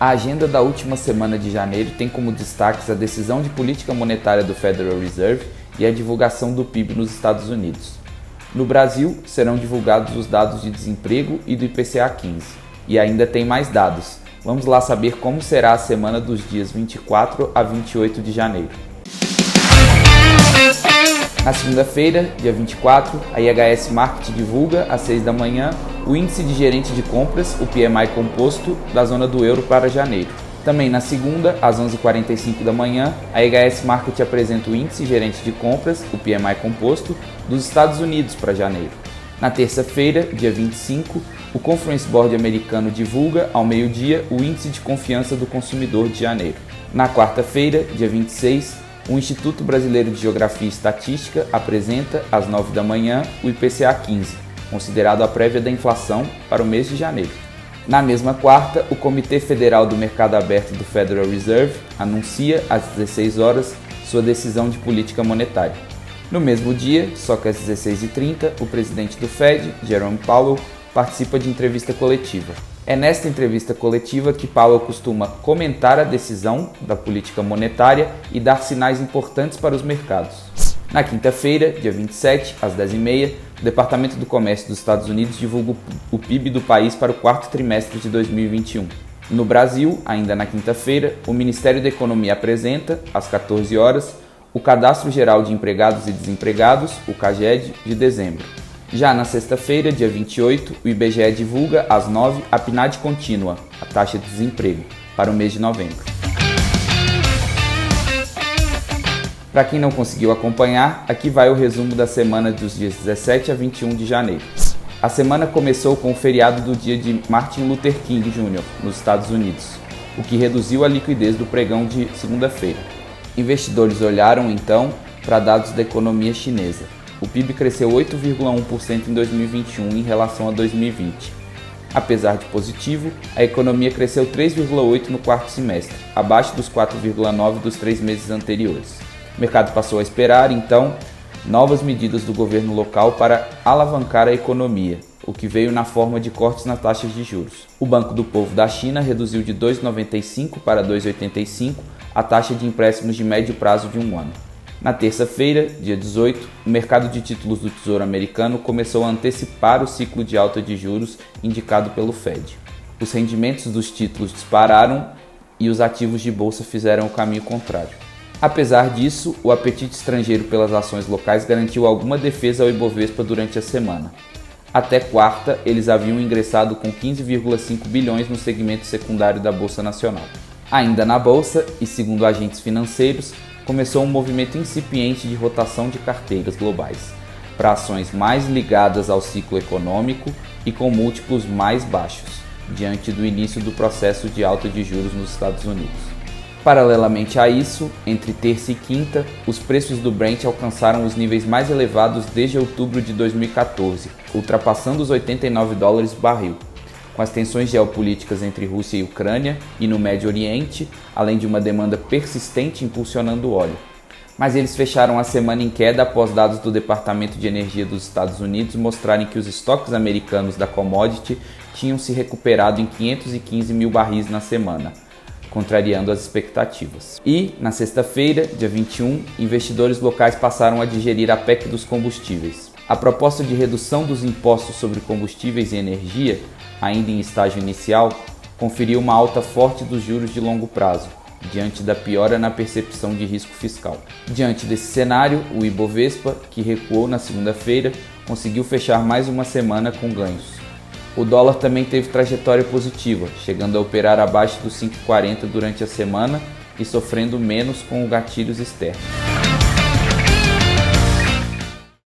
A agenda da última semana de janeiro tem como destaques a decisão de política monetária do Federal Reserve e a divulgação do PIB nos Estados Unidos. No Brasil, serão divulgados os dados de desemprego e do IPCA 15. E ainda tem mais dados. Vamos lá saber como será a semana dos dias 24 a 28 de janeiro. Na segunda-feira, dia 24, a IHS Markit divulga, às 6 da manhã, o Índice de Gerente de Compras, o PMI composto, da zona do euro para janeiro. Também na segunda, às 11h45 da manhã, a IHS Markit apresenta o Índice Gerente de Compras, o PMI composto, dos Estados Unidos para janeiro. Na terça-feira, dia 25, o Conference Board americano divulga, ao meio-dia, o Índice de Confiança do Consumidor de janeiro. Na quarta-feira, dia 26, o Instituto Brasileiro de Geografia e Estatística apresenta, às 9 da manhã, o IPCA 15, considerado a prévia da inflação para o mês de janeiro. Na mesma quarta, o Comitê Federal do Mercado Aberto do Federal Reserve anuncia, às 16 horas, sua decisão de política monetária. No mesmo dia, só que às 16h30, o presidente do Fed, Jerome Powell, participa de entrevista coletiva. É nesta entrevista coletiva que Powell costuma comentar a decisão da política monetária e dar sinais importantes para os mercados. Na quinta-feira, dia 27, às 10h30, o Departamento do Comércio dos Estados Unidos divulga o PIB do país para o quarto trimestre de 2021. No Brasil, ainda na quinta-feira, o Ministério da Economia apresenta, às 14 horas, o Cadastro Geral de Empregados e Desempregados, o CAGED, de dezembro. Já na sexta-feira, dia 28, o IBGE divulga, às 9h, a PNAD contínua, a taxa de desemprego, para o mês de novembro. Para quem não conseguiu acompanhar, aqui vai o resumo da semana dos dias 17 a 21 de janeiro. A semana começou com o feriado do dia de Martin Luther King Jr., nos Estados Unidos, o que reduziu a liquidez do pregão de segunda-feira. Investidores olharam, então, para dados da economia chinesa. O PIB cresceu 8,1% em 2021 em relação a 2020. Apesar de positivo, a economia cresceu 3,8% no quarto semestre, abaixo dos 4,9% dos 3 meses anteriores. O mercado passou a esperar, então, novas medidas do governo local para alavancar a economia, o que veio na forma de cortes nas taxas de juros. O Banco do Povo da China reduziu de 2,95 para 2,85 a taxa de empréstimos de médio prazo de um ano. Na terça-feira, dia 18, o mercado de títulos do Tesouro Americano começou a antecipar o ciclo de alta de juros indicado pelo Fed. Os rendimentos dos títulos dispararam e os ativos de bolsa fizeram o caminho contrário. Apesar disso, o apetite estrangeiro pelas ações locais garantiu alguma defesa ao Ibovespa durante a semana. Até quarta, eles haviam ingressado com 15,5 bilhões no segmento secundário da Bolsa Nacional. Ainda na Bolsa, e segundo agentes financeiros, começou um movimento incipiente de rotação de carteiras globais para ações mais ligadas ao ciclo econômico e com múltiplos mais baixos, diante do início do processo de alta de juros nos Estados Unidos. Paralelamente a isso, entre terça e quinta, os preços do Brent alcançaram os níveis mais elevados desde outubro de 2014, ultrapassando os $89 barril. Com as tensões geopolíticas entre Rússia e Ucrânia e no Médio Oriente, além de uma demanda persistente impulsionando o óleo. Mas eles fecharam a semana em queda após dados do Departamento de Energia dos Estados Unidos mostrarem que os estoques americanos da commodity tinham se recuperado em 515 mil barris na semana, contrariando as expectativas. E, na sexta-feira, dia 21, investidores locais passaram a digerir a PEC dos combustíveis. A proposta de redução dos impostos sobre combustíveis e energia, ainda em estágio inicial, conferiu uma alta forte dos juros de longo prazo, diante da piora na percepção de risco fiscal. Diante desse cenário, o Ibovespa, que recuou na segunda-feira, conseguiu fechar mais uma semana com ganhos. O dólar também teve trajetória positiva, chegando a operar abaixo dos 5,40 durante a semana e sofrendo menos com os gatilhos externos.